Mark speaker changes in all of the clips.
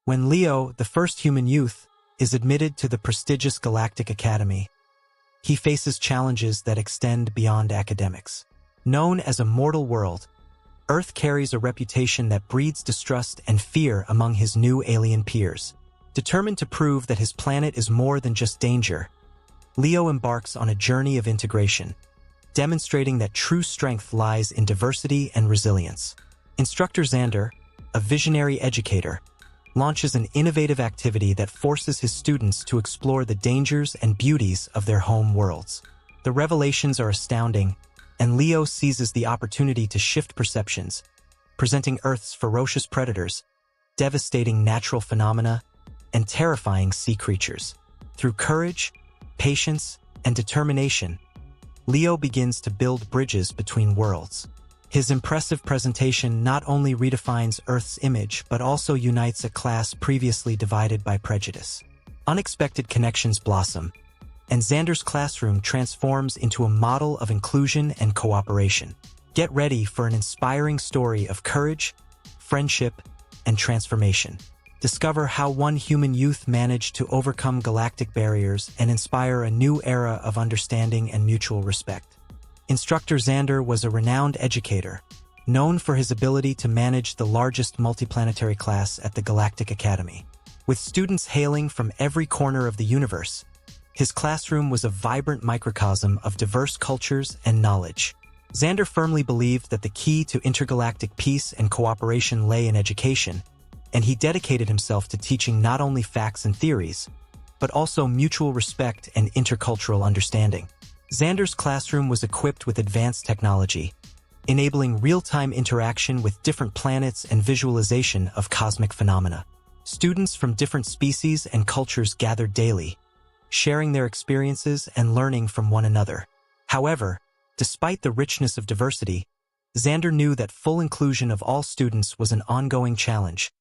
Speaker 1: When Leo, the first human youth, is admitted to the prestigious Galactic Academy, he faces challenges that extend beyond academics. Known as a mortal world, Earth carries a reputation that breeds distrust and fear among his new alien peers. Determined to prove that his planet is more than just danger, Leo embarks on a journey of integration, demonstrating that true strength lies in diversity and resilience. Instructor Xander, a visionary educator, launches an innovative activity that forces his students to explore the dangers and beauties of their home worlds. The revelations are astounding, and Leo seizes the opportunity to shift perceptions, presenting Earth's ferocious predators, devastating natural phenomena, and terrifying sea creatures. Through courage, patience, and determination, Leo begins to build bridges between worlds. His impressive presentation not only redefines Earth's image but also unites a class previously divided by prejudice. Unexpected connections blossom, and Xander's classroom transforms into a model of inclusion and cooperation. Get ready for an inspiring story of courage, friendship, and transformation. Discover how one human youth managed to overcome galactic barriers and inspire a new era of understanding and mutual respect. Instructor Xander was a renowned educator, known for his ability to manage the largest multiplanetary class at the Galactic Academy. With students hailing from every corner of the universe, his classroom was a vibrant microcosm of diverse cultures and knowledge. Xander firmly believed that the key to intergalactic peace and cooperation lay in education, and he dedicated himself to teaching not only facts and theories, but also mutual respect and intercultural understanding. Xander's classroom was equipped with advanced technology, enabling real-time interaction with different planets and visualization of cosmic phenomena. Students from different species and cultures gathered daily, sharing their experiences and learning from one another. However, despite the richness of diversity, Xander knew that full inclusion of all students was an ongoing challenge,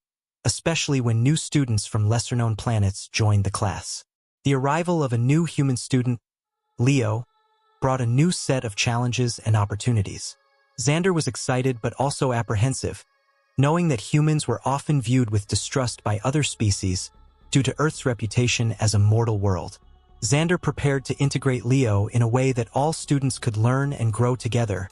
Speaker 1: especially when new students from lesser-known planets joined the class. The arrival of a new human student, Leo, brought a new set of challenges and opportunities. Xander was excited but also apprehensive, knowing that humans were often viewed with distrust by other species due to Earth's reputation as a mortal world. Xander prepared to integrate Leo in a way that all students could learn and grow together,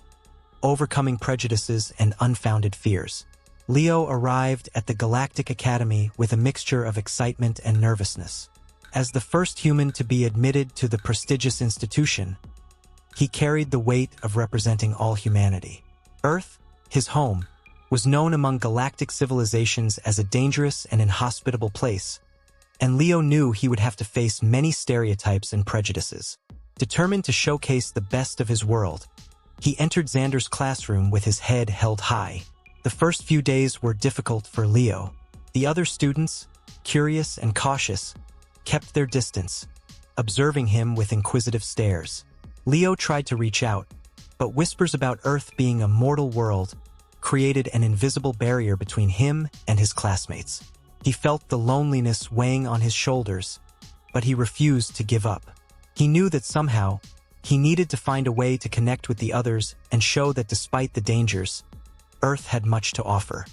Speaker 1: overcoming prejudices and unfounded fears. Leo arrived at the Galactic Academy with a mixture of excitement and nervousness. As the first human to be admitted to the prestigious institution, he carried the weight of representing all humanity. Earth, his home, was known among galactic civilizations as a dangerous and inhospitable place, and Leo knew he would have to face many stereotypes and prejudices. Determined to showcase the best of his world, he entered Xander's classroom with his head held high. The first few days were difficult for Leo. The other students, curious and cautious, kept their distance, observing him with inquisitive stares. Leo tried to reach out, but whispers about Earth being a mortal world created an invisible barrier between him and his classmates. He felt the loneliness weighing on his shoulders, but he refused to give up. He knew that somehow, he needed to find a way to connect with the others and show that despite the dangers, Earth had much to offer.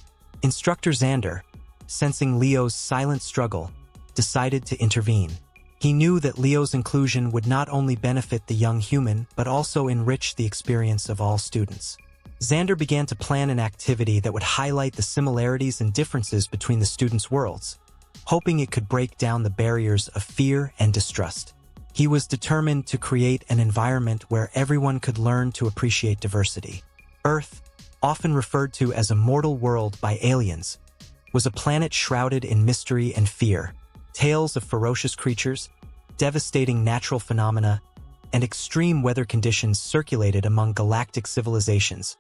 Speaker 1: Instructor Xander, sensing Leo's silent struggle, decided to intervene. He knew that Leo's inclusion would not only benefit the young human, but also enrich the experience of all students. Xander began to plan an activity that would highlight the similarities and differences between the students' worlds, hoping it could break down the barriers of fear and distrust. He was determined to create an environment where everyone could learn to appreciate diversity. Earth, often referred to as a mortal world by aliens, was a planet shrouded in mystery and fear. Tales of ferocious creatures, devastating natural phenomena, and extreme weather conditions circulated among galactic civilizations,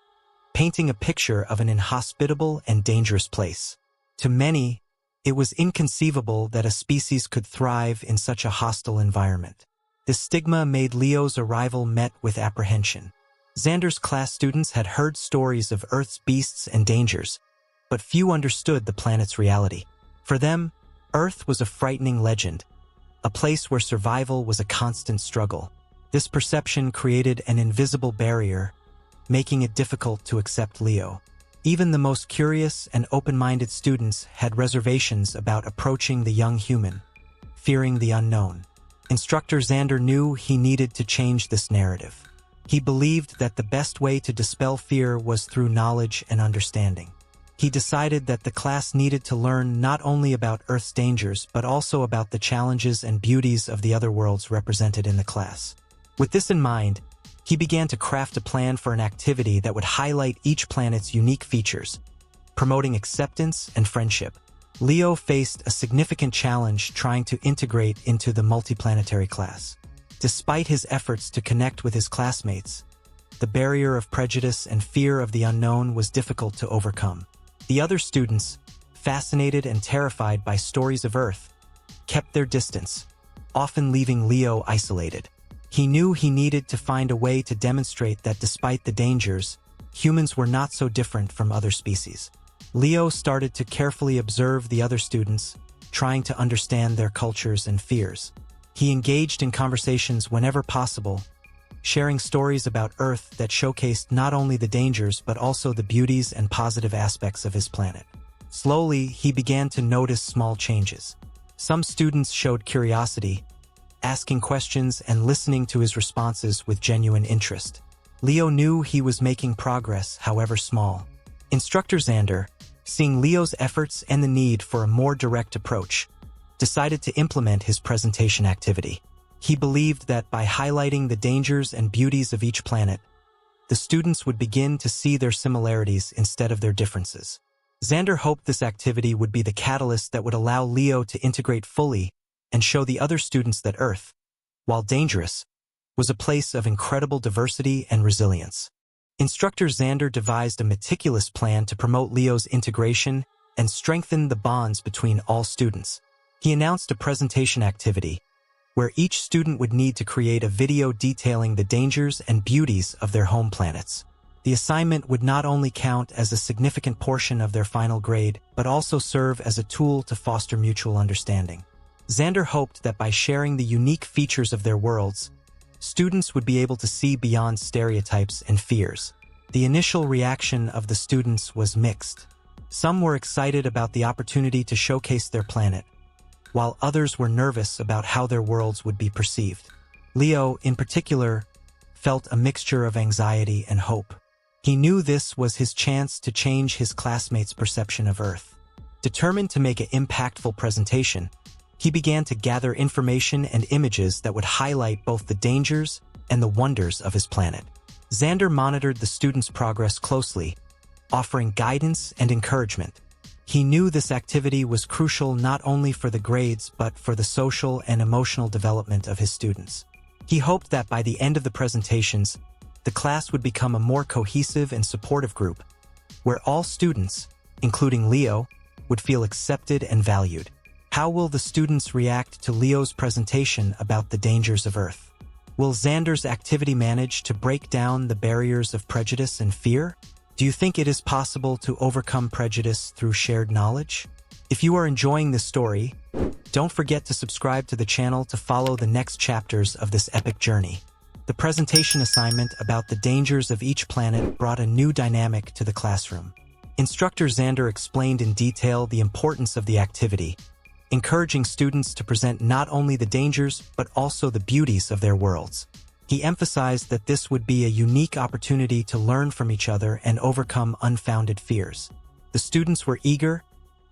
Speaker 1: painting a picture of an inhospitable and dangerous place. To many, it was inconceivable that a species could thrive in such a hostile environment. This stigma made Leo's arrival met with apprehension. Xander's class students had heard stories of Earth's beasts and dangers, but few understood the planet's reality. For them, Earth was a frightening legend, a place where survival was a constant struggle. This perception created an invisible barrier, making it difficult to accept Leo. Even the most curious and open-minded students had reservations about approaching the young human, fearing the unknown. Instructor Xander knew he needed to change this narrative. He believed that the best way to dispel fear was through knowledge and understanding. He decided that the class needed to learn not only about Earth's dangers but also about the challenges and beauties of the other worlds represented in the class. With this in mind, he began to craft a plan for an activity that would highlight each planet's unique features, promoting acceptance and friendship. Leo faced a significant challenge trying to integrate into the multiplanetary class. Despite his efforts to connect with his classmates, the barrier of prejudice and fear of the unknown was difficult to overcome. The other students, fascinated and terrified by stories of Earth, kept their distance, often leaving Leo isolated. He knew he needed to find a way to demonstrate that despite the dangers, humans were not so different from other species. Leo started to carefully observe the other students, trying to understand their cultures and fears. He engaged in conversations whenever possible, sharing stories about Earth that showcased not only the dangers but also the beauties and positive aspects of his planet. Slowly, he began to notice small changes. Some students showed curiosity, asking questions and listening to his responses with genuine interest. Leo knew he was making progress, however small. Instructor Xander, seeing Leo's efforts and the need for a more direct approach, decided to implement his presentation activity. He believed that by highlighting the dangers and beauties of each planet, the students would begin to see their similarities instead of their differences. Xander hoped this activity would be the catalyst that would allow Leo to integrate fully and show the other students that Earth, while dangerous, was a place of incredible diversity and resilience. Instructor Xander devised a meticulous plan to promote Leo's integration and strengthen the bonds between all students. He announced a presentation activity where each student would need to create a video detailing the dangers and beauties of their home planets. The assignment would not only count as a significant portion of their final grade, but also serve as a tool to foster mutual understanding. Xander hoped that by sharing the unique features of their worlds, students would be able to see beyond stereotypes and fears. The initial reaction of the students was mixed. Some were excited about the opportunity to showcase their planet, while others were nervous about how their worlds would be perceived. Leo, in particular, felt a mixture of anxiety and hope. He knew this was his chance to change his classmates' perception of Earth. Determined to make an impactful presentation, he began to gather information and images that would highlight both the dangers and the wonders of his planet. Xander monitored the students' progress closely, offering guidance and encouragement. He knew this activity was crucial not only for the grades but for the social and emotional development of his students. He hoped that by the end of the presentations, the class would become a more cohesive and supportive group, where all students, including Leo, would feel accepted and valued. How will the students react to Leo's presentation about the dangers of Earth? Will Xander's activity manage to break down the barriers of prejudice and fear? Do you think it is possible to overcome prejudice through shared knowledge? If you are enjoying this story, don't forget to subscribe to the channel to follow the next chapters of this epic journey. The presentation assignment about the dangers of each planet brought a new dynamic to the classroom. Instructor Xander explained in detail the importance of the activity, encouraging students to present not only the dangers but also the beauties of their worlds. He emphasized that this would be a unique opportunity to learn from each other and overcome unfounded fears. The students were eager,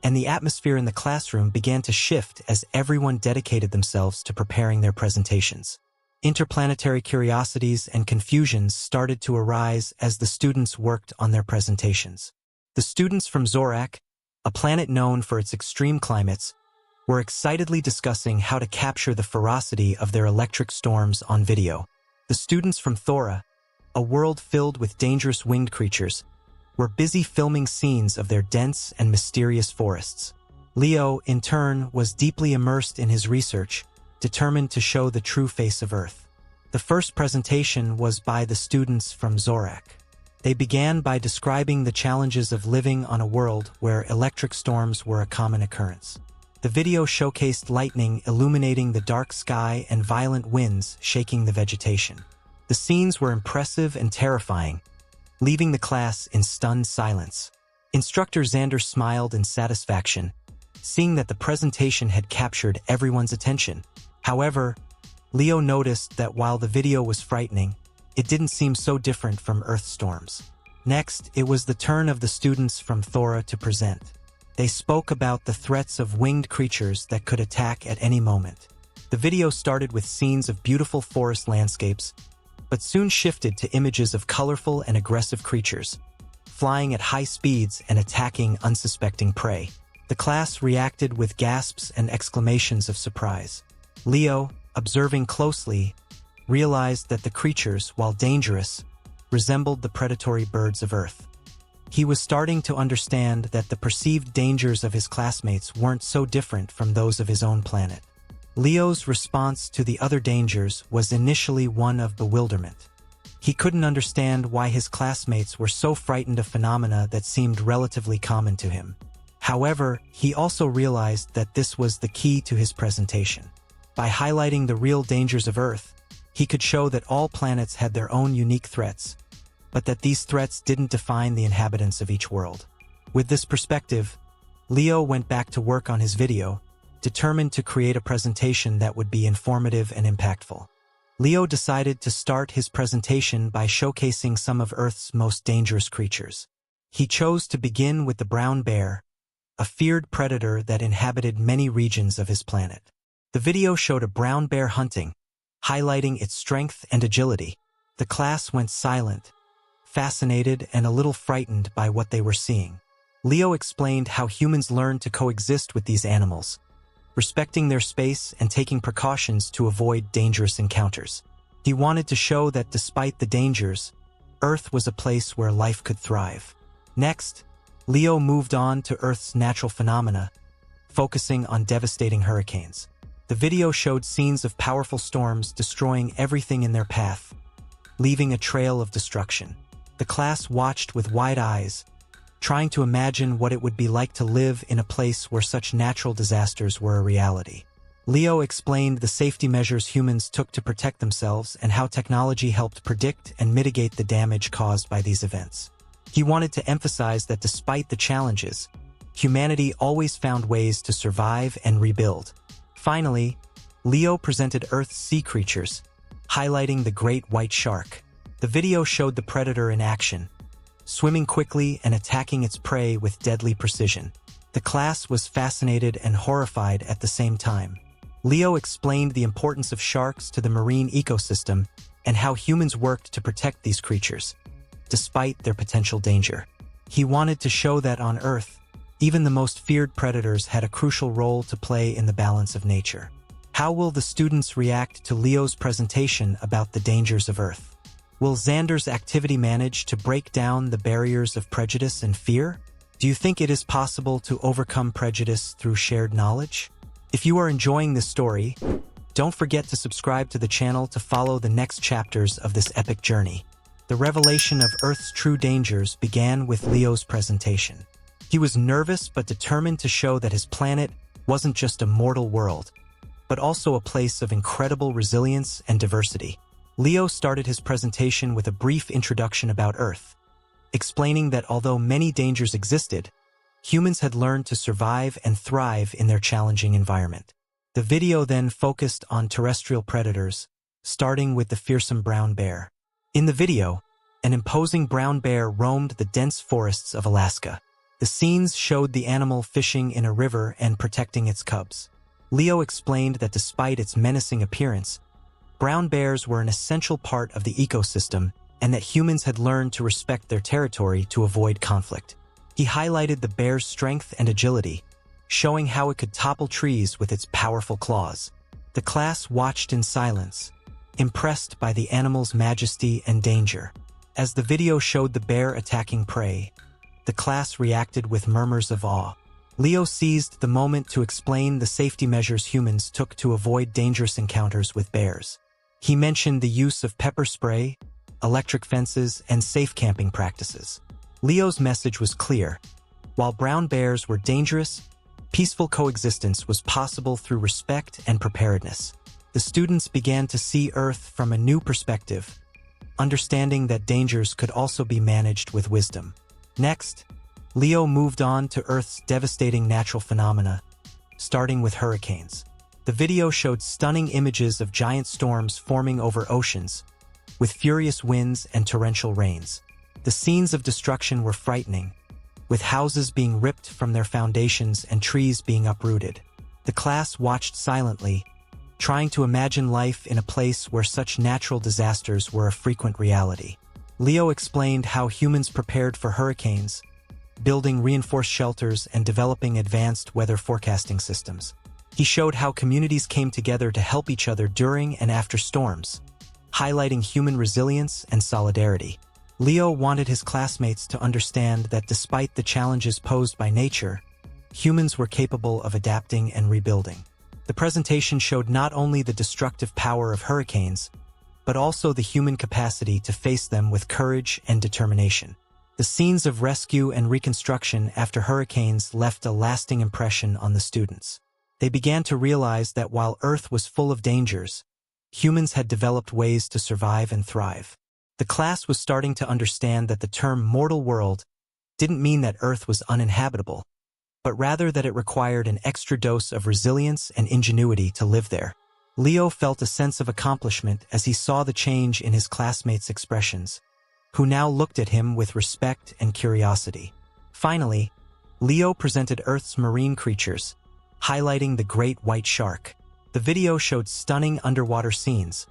Speaker 1: and the atmosphere in the classroom began to shift as everyone dedicated themselves to preparing their presentations. Interplanetary curiosities and confusions started to arise as the students worked on their presentations. The students from Zorak, a planet known for its extreme climates, were excitedly discussing how to capture the ferocity of their electric storms on video. The students from Thora, a world filled with dangerous winged creatures, were busy filming scenes of their dense and mysterious forests. Leo, in turn, was deeply immersed in his research, determined to show the true face of Earth. The first presentation was by the students from Zorak. They began by describing the challenges of living on a world where electric storms were a common occurrence. The video showcased lightning illuminating the dark sky and violent winds shaking the vegetation. The scenes were impressive and terrifying, leaving the class in stunned silence. Instructor Xander smiled in satisfaction, seeing that the presentation had captured everyone's attention. However, Leo noticed that while the video was frightening, it didn't seem so different from Earth storms. Next, it was the turn of the students from Thora to present. They spoke about the threats of winged creatures that could attack at any moment. The video started with scenes of beautiful forest landscapes, but soon shifted to images of colorful and aggressive creatures, flying at high speeds and attacking unsuspecting prey. The class reacted with gasps and exclamations of surprise. Leo, observing closely, realized that the creatures, while dangerous, resembled the predatory birds of Earth. He was starting to understand that the perceived dangers of his classmates weren't so different from those of his own planet. Leo's response to the other dangers was initially one of bewilderment. He couldn't understand why his classmates were so frightened of phenomena that seemed relatively common to him. However, he also realized that this was the key to his presentation. By highlighting the real dangers of Earth, he could show that all planets had their own unique threats, but that these threats didn't define the inhabitants of each world. With this perspective, Leo went back to work on his video, determined to create a presentation that would be informative and impactful. Leo decided to start his presentation by showcasing some of Earth's most dangerous creatures. He chose to begin with the brown bear, a feared predator that inhabited many regions of his planet. The video showed a brown bear hunting, highlighting its strength and agility. The class went silent, fascinated and a little frightened by what they were seeing. Leo explained how humans learn to coexist with these animals, respecting their space and taking precautions to avoid dangerous encounters. He wanted to show that despite the dangers, Earth was a place where life could thrive. Next, Leo moved on to Earth's natural phenomena, focusing on devastating hurricanes. The video showed scenes of powerful storms destroying everything in their path, leaving a trail of destruction. The class watched with wide eyes, trying to imagine what it would be like to live in a place where such natural disasters were a reality. Leo explained the safety measures humans took to protect themselves and how technology helped predict and mitigate the damage caused by these events. He wanted to emphasize that despite the challenges, humanity always found ways to survive and rebuild. Finally, Leo presented Earth's sea creatures, highlighting the great white shark. The video showed the predator in action, swimming quickly and attacking its prey with deadly precision. The class was fascinated and horrified at the same time. Leo explained the importance of sharks to the marine ecosystem and how humans worked to protect these creatures, despite their potential danger. He wanted to show that on Earth, even the most feared predators had a crucial role to play in the balance of nature. How will the students react to Leo's presentation about the dangers of Earth? Will Xander's activity manage to break down the barriers of prejudice and fear? Do you think it is possible to overcome prejudice through shared knowledge? If you are enjoying this story, don't forget to subscribe to the channel to follow the next chapters of this epic journey. The revelation of Earth's true dangers began with Leo's presentation. He was nervous but determined to show that his planet wasn't just a mortal world, but also a place of incredible resilience and diversity. Leo started his presentation with a brief introduction about Earth, explaining that although many dangers existed, humans had learned to survive and thrive in their challenging environment. The video then focused on terrestrial predators, starting with the fearsome brown bear. In the video, an imposing brown bear roamed the dense forests of Alaska. The scenes showed the animal fishing in a river and protecting its cubs. Leo explained that despite its menacing appearance, brown bears were an essential part of the ecosystem and that humans had learned to respect their territory to avoid conflict. He highlighted the bear's strength and agility, showing how it could topple trees with its powerful claws. The class watched in silence, impressed by the animal's majesty and danger. As the video showed the bear attacking prey, the class reacted with murmurs of awe. Leo seized the moment to explain the safety measures humans took to avoid dangerous encounters with bears. He mentioned the use of pepper spray, electric fences, and safe camping practices. Leo's message was clear. While brown bears were dangerous, peaceful coexistence was possible through respect and preparedness. The students began to see Earth from a new perspective, understanding that dangers could also be managed with wisdom. Next, Leo moved on to Earth's devastating natural phenomena, starting with hurricanes. The video showed stunning images of giant storms forming over oceans, with furious winds and torrential rains. The scenes of destruction were frightening, with houses being ripped from their foundations and trees being uprooted. The class watched silently, trying to imagine life in a place where such natural disasters were a frequent reality. Leo explained how humans prepared for hurricanes, building reinforced shelters and developing advanced weather forecasting systems. He showed how communities came together to help each other during and after storms, highlighting human resilience and solidarity. Leo wanted his classmates to understand that despite the challenges posed by nature, humans were capable of adapting and rebuilding. The presentation showed not only the destructive power of hurricanes, but also the human capacity to face them with courage and determination. The scenes of rescue and reconstruction after hurricanes left a lasting impression on the students. They began to realize that while Earth was full of dangers, humans had developed ways to survive and thrive. The class was starting to understand that the term mortal world didn't mean that Earth was uninhabitable, but rather that it required an extra dose of resilience and ingenuity to live there. Leo felt a sense of accomplishment as he saw the change in his classmates' expressions, who now looked at him with respect and curiosity. Finally, Leo presented Earth's marine creatures, highlighting the great white shark. The video showed stunning underwater scenes,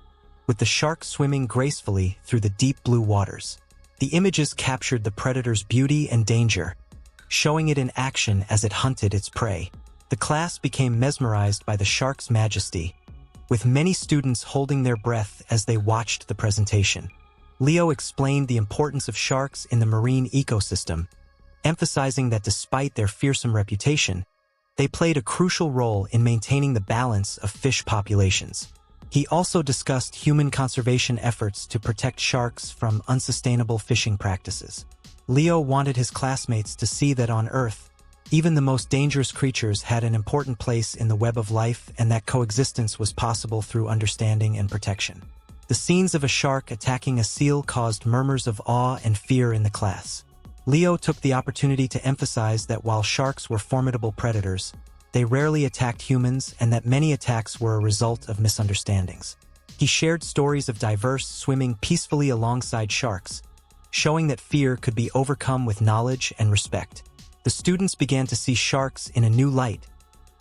Speaker 1: with the shark swimming gracefully through the deep blue waters. The images captured the predator's beauty and danger, showing it in action as it hunted its prey. The class became mesmerized by the shark's majesty, with many students holding their breath as they watched the presentation. Leo explained the importance of sharks in the marine ecosystem, emphasizing that despite their fearsome reputation, they played a crucial role in maintaining the balance of fish populations. He also discussed human conservation efforts to protect sharks from unsustainable fishing practices. Leo wanted his classmates to see that on Earth, even the most dangerous creatures had an important place in the web of life and that coexistence was possible through understanding and protection. The scenes of a shark attacking a seal caused murmurs of awe and fear in the class. Leo took the opportunity to emphasize that while sharks were formidable predators, they rarely attacked humans and that many attacks were a result of misunderstandings. He shared stories of divers swimming peacefully alongside sharks, showing that fear could be overcome with knowledge and respect. The students began to see sharks in a new light,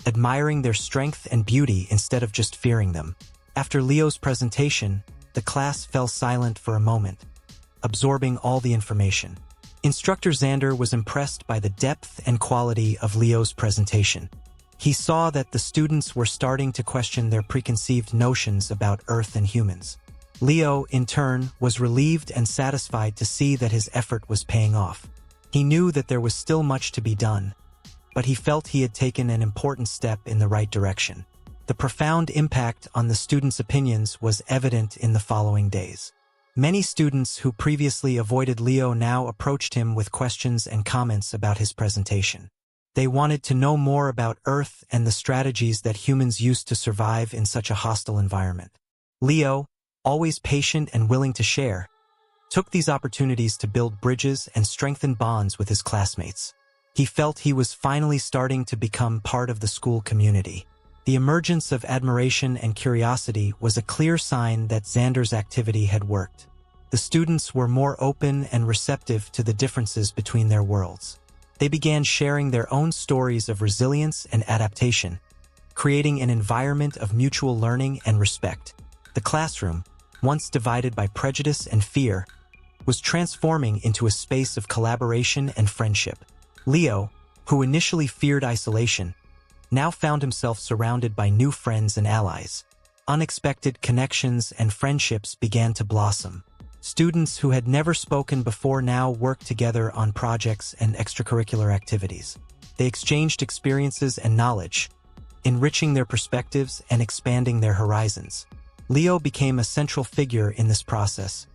Speaker 1: admiring their strength and beauty instead of just fearing them. After Leo's presentation, the class fell silent for a moment, absorbing all the information. Instructor Xander was impressed by the depth and quality of Leo's presentation. He saw that the students were starting to question their preconceived notions about Earth and humans. Leo, in turn, was relieved and satisfied to see that his effort was paying off. He knew that there was still much to be done, but he felt he had taken an important step in the right direction. The profound impact on the students' opinions was evident in the following days. Many students who previously avoided Leo now approached him with questions and comments about his presentation. They wanted to know more about Earth and the strategies that humans used to survive in such a hostile environment. Leo, always patient and willing to share, took these opportunities to build bridges and strengthen bonds with his classmates. He felt he was finally starting to become part of the school community. The emergence of admiration and curiosity was a clear sign that Xander's activity had worked. The students were more open and receptive to the differences between their worlds. They began sharing their own stories of resilience and adaptation, creating an environment of mutual learning and respect. The classroom, once divided by prejudice and fear, was transforming into a space of collaboration and friendship. Leo, who initially feared isolation, now found himself surrounded by new friends and allies. Unexpected connections and friendships began to blossom. Students who had never spoken before now worked together on projects and extracurricular activities. They exchanged experiences and knowledge, enriching their perspectives and expanding their horizons. Leo became a central figure in this process,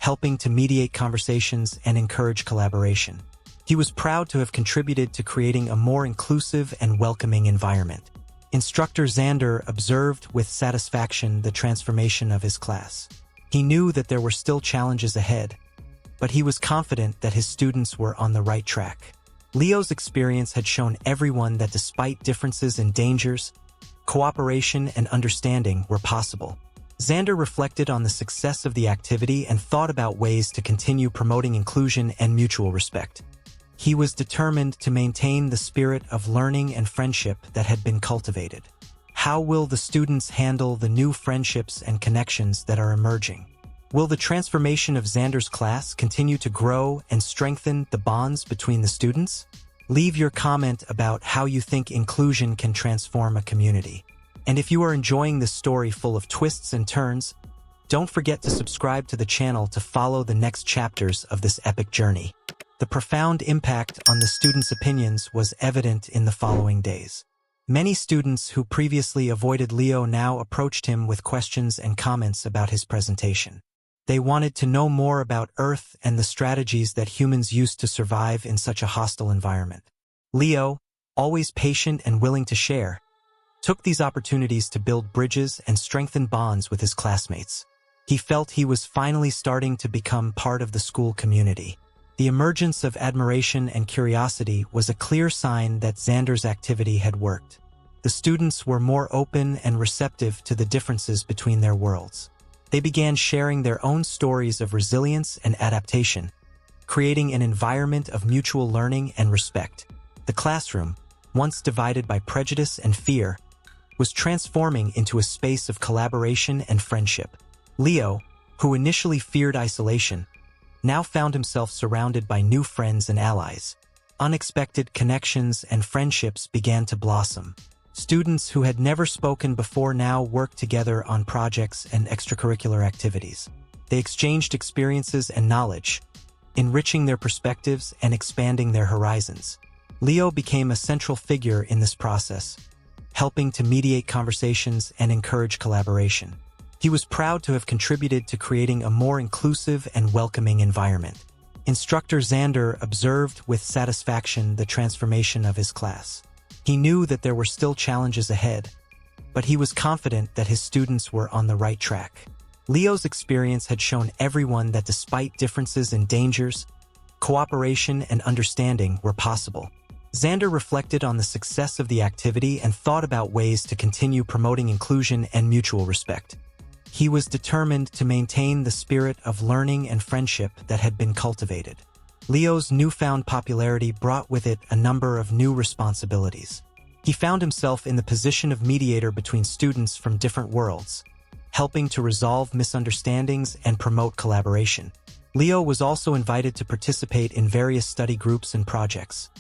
Speaker 1: helping to mediate conversations and encourage collaboration. He was proud to have contributed to creating a more inclusive and welcoming environment. Instructor Xander observed with satisfaction the transformation of his class. He knew that there were still challenges ahead, but he was confident that his students were on the right track. Leo's experience had shown everyone that despite differences in dangers, cooperation and understanding were possible. Xander reflected on the success of the activity and thought about ways to continue promoting inclusion and mutual respect. He was determined to maintain the spirit of learning and friendship that had been cultivated. How will the students handle the new friendships and connections that are emerging? Will the transformation of Xander's class continue to grow and strengthen the bonds between the students? Leave your comment about how you think inclusion can transform a community. And if you are enjoying this story full of twists and turns, don't forget to subscribe to the channel to follow the next chapters of this epic journey. The profound impact on the students' opinions was evident in the following days. Many students who previously avoided Leo now approached him with questions and comments about his presentation. They wanted to know more about Earth and the strategies that humans used to survive in such a hostile environment. Leo, always patient and willing to share, took these opportunities to build bridges and strengthen bonds with his classmates. He felt he was finally starting to become part of the school community. The emergence of admiration and curiosity was a clear sign that Xander's activity had worked. The students were more open and receptive to the differences between their worlds. They began sharing their own stories of resilience and adaptation, creating an environment of mutual learning and respect. The classroom, once divided by prejudice and fear, was transforming into a space of collaboration and friendship. Leo, who initially feared isolation, now found himself surrounded by new friends and allies. Unexpected connections and friendships began to blossom. Students who had never spoken before now worked together on projects and extracurricular activities. They exchanged experiences and knowledge, enriching their perspectives and expanding their horizons. Leo became a central figure in this process, helping to mediate conversations and encourage collaboration. He was proud to have contributed to creating a more inclusive and welcoming environment. Instructor Xander observed with satisfaction the transformation of his class. He knew that there were still challenges ahead, but he was confident that his students were on the right track. Leo's experience had shown everyone that despite differences in dangers, cooperation and understanding were possible. Xander reflected on the success of the activity and thought about ways to continue promoting inclusion and mutual respect. He was determined to maintain the spirit of learning and friendship that had been cultivated. Leo's newfound popularity brought with it a number of new responsibilities. He found himself in the position of mediator between students from different worlds, helping to resolve misunderstandings and promote collaboration. Leo was also invited to participate in various study groups and projects,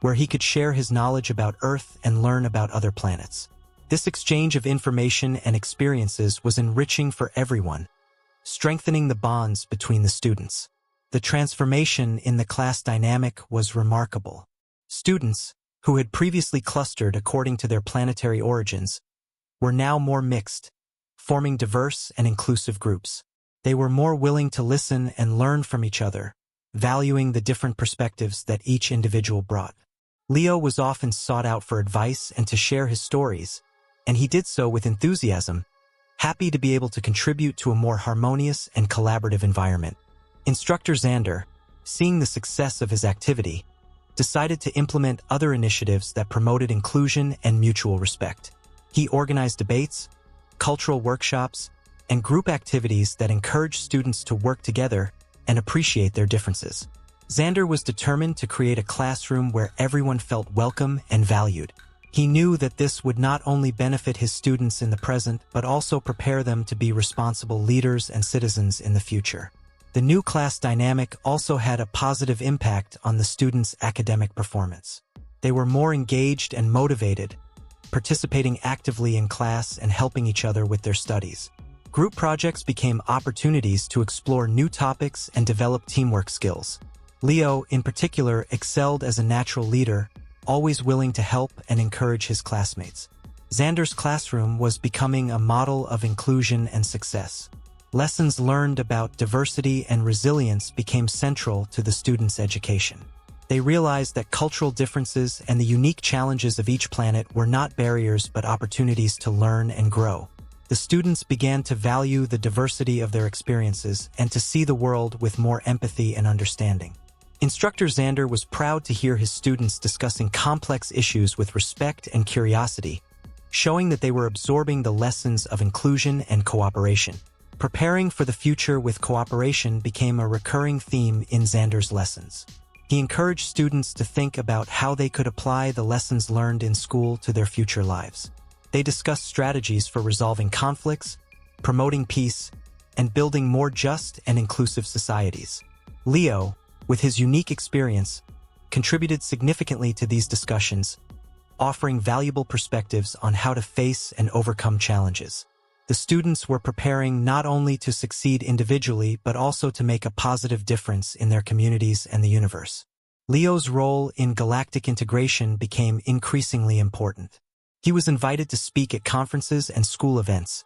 Speaker 1: where he could share his knowledge about Earth and learn about other planets. This exchange of information and experiences was enriching for everyone, strengthening the bonds between the students. The transformation in the class dynamic was remarkable. Students, who had previously clustered according to their planetary origins, were now more mixed, forming diverse and inclusive groups. They were more willing to listen and learn from each other, valuing the different perspectives that each individual brought. Leo was often sought out for advice and to share his stories, and he did so with enthusiasm, happy to be able to contribute to a more harmonious and collaborative environment. Instructor Xander, seeing the success of his activity, decided to implement other initiatives that promoted inclusion and mutual respect. He organized debates, cultural workshops, and group activities that encouraged students to work together and appreciate their differences. Xander was determined to create a classroom where everyone felt welcome and valued. He knew that this would not only benefit his students in the present, but also prepare them to be responsible leaders and citizens in the future. The new class dynamic also had a positive impact on the students' academic performance. They were more engaged and motivated, participating actively in class and helping each other with their studies. Group projects became opportunities to explore new topics and develop teamwork skills. Leo, in particular, excelled as a natural leader, always willing to help and encourage his classmates. Xander's classroom was becoming a model of inclusion and success. Lessons learned about diversity and resilience became central to the students' education. They realized that cultural differences and the unique challenges of each planet were not barriers but opportunities to learn and grow. The students began to value the diversity of their experiences and to see the world with more empathy and understanding. Instructor Xander was proud to hear his students discussing complex issues with respect and curiosity, showing that they were absorbing the lessons of inclusion and cooperation. Preparing for the future with cooperation became a recurring theme in Xander's lessons. He encouraged students to think about how they could apply the lessons learned in school to their future lives. They discussed strategies for resolving conflicts, promoting peace, and building more just and inclusive societies. Leo, with his unique experience, contributed significantly to these discussions, offering valuable perspectives on how to face and overcome challenges. The students were preparing not only to succeed individually but also to make a positive difference in their communities and the universe. Leo's role in galactic integration became increasingly important. He was invited to speak at conferences and school events,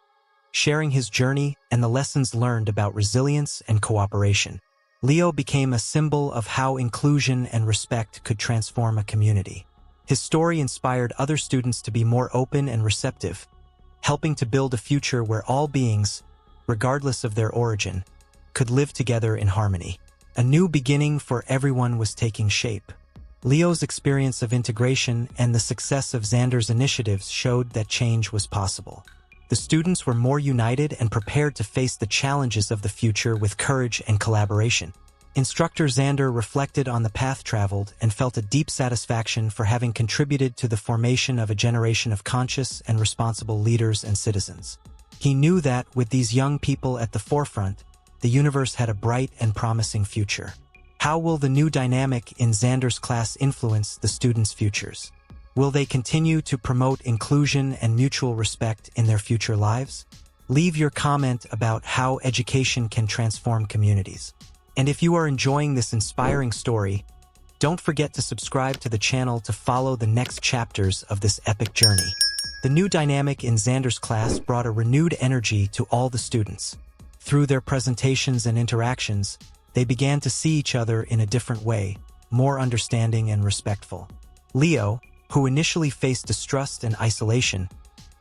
Speaker 1: sharing his journey and the lessons learned about resilience and cooperation. Leo became a symbol of how inclusion and respect could transform a community. His story inspired other students to be more open and receptive, helping to build a future where all beings, regardless of their origin, could live together in harmony. A new beginning for everyone was taking shape. Leo's experience of integration and the success of Xander's initiatives showed that change was possible. The students were more united and prepared to face the challenges of the future with courage and collaboration. Instructor Xander reflected on the path traveled and felt a deep satisfaction for having contributed to the formation of a generation of conscious and responsible leaders and citizens. He knew that, with these young people at the forefront, the universe had a bright and promising future. How will the new dynamic in Xander's class influence the students' futures? Will they continue to promote inclusion and mutual respect in their future lives? Leave your comment about how education can transform communities. And if you are enjoying this inspiring story, don't forget to subscribe to the channel to follow the next chapters of this epic journey. The new dynamic in Xander's class brought a renewed energy to all the students. Through their presentations and interactions, they began to see each other in a different way, more understanding and respectful. Leo, who initially faced distrust and isolation,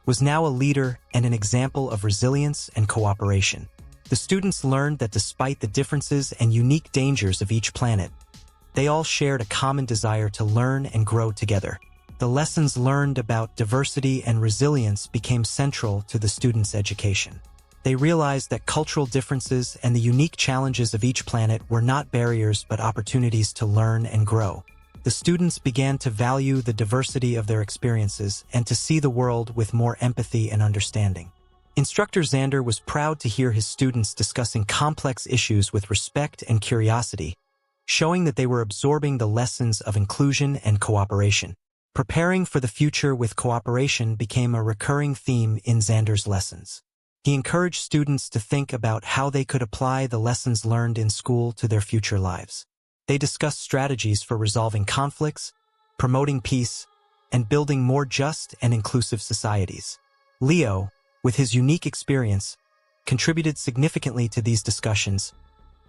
Speaker 1: was now a leader and an example of resilience and cooperation. The students learned that despite the differences and unique dangers of each planet, they all shared a common desire to learn and grow together. The lessons learned about diversity and resilience became central to the students' education. They realized that cultural differences and the unique challenges of each planet were not barriers but opportunities to learn and grow. The students began to value the diversity of their experiences and to see the world with more empathy and understanding. Instructor Xander was proud to hear his students discussing complex issues with respect and curiosity, showing that they were absorbing the lessons of inclusion and cooperation. Preparing for the future with cooperation became a recurring theme in Xander's lessons. He encouraged students to think about how they could apply the lessons learned in school to their future lives. They discussed strategies for resolving conflicts, promoting peace, and building more just and inclusive societies. Leo, with his unique experience, contributed significantly to these discussions,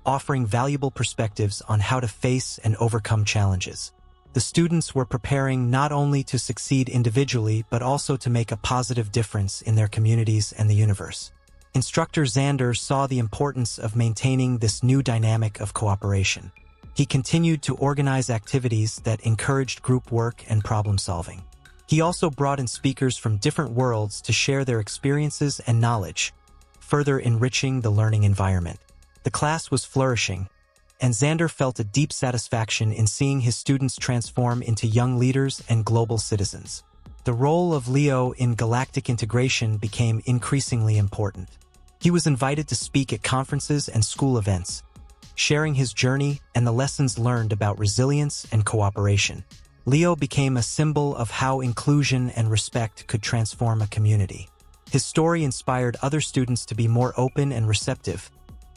Speaker 1: offering valuable perspectives on how to face and overcome challenges. The students were preparing not only to succeed individually but also to make a positive difference in their communities and the universe. Instructor Xander saw the importance of maintaining this new dynamic of cooperation. He continued to organize activities that encouraged group work and problem-solving. He also brought in speakers from different worlds to share their experiences and knowledge, further enriching the learning environment. The class was flourishing, and Xander felt a deep satisfaction in seeing his students transform into young leaders and global citizens. The role of Leo in galactic integration became increasingly important. He was invited to speak at conferences and school events, sharing his journey and the lessons learned about resilience and cooperation. Leo became a symbol of how inclusion and respect could transform a community. His story inspired other students to be more open and receptive,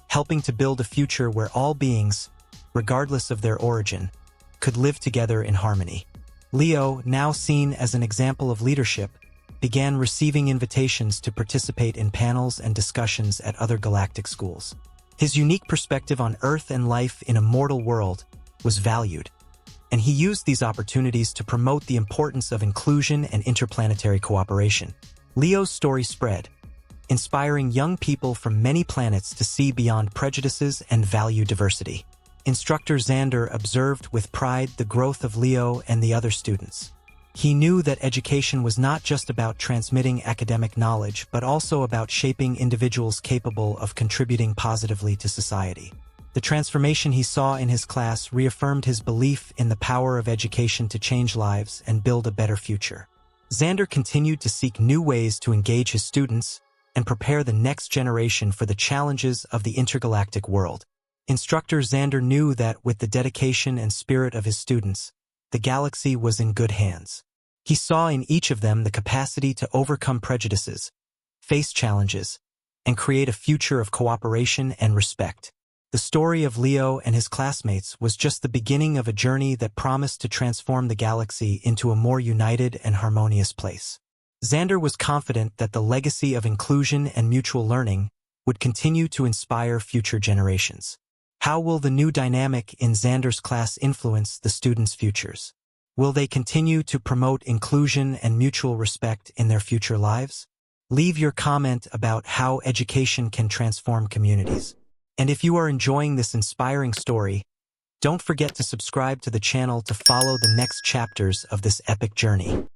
Speaker 1: helping to build a future where all beings, regardless of their origin, could live together in harmony. Leo, now seen as an example of leadership, began receiving invitations to participate in panels and discussions at other galactic schools. His unique perspective on Earth and life in a mortal world was valued, and he used these opportunities to promote the importance of inclusion and interplanetary cooperation. Leo's story spread, inspiring young people from many planets to see beyond prejudices and value diversity. Instructor Xander observed with pride the growth of Leo and the other students. He knew that education was not just about transmitting academic knowledge, but also about shaping individuals capable of contributing positively to society. The transformation he saw in his class reaffirmed his belief in the power of education to change lives and build a better future. Xander continued to seek new ways to engage his students and prepare the next generation for the challenges of the intergalactic world. Instructor Xander knew that with the dedication and spirit of his students, the galaxy was in good hands. He saw in each of them the capacity to overcome prejudices, face challenges, and create a future of cooperation and respect. The story of Leo and his classmates was just the beginning of a journey that promised to transform the galaxy into a more united and harmonious place. Xander was confident that the legacy of inclusion and mutual learning would continue to inspire future generations. How will the new dynamic in Xander's class influence the students' futures? Will they continue to promote inclusion and mutual respect in their future lives? Leave your comment about how education can transform communities. And if you are enjoying this inspiring story, don't forget to subscribe to the channel to follow the next chapters of this epic journey.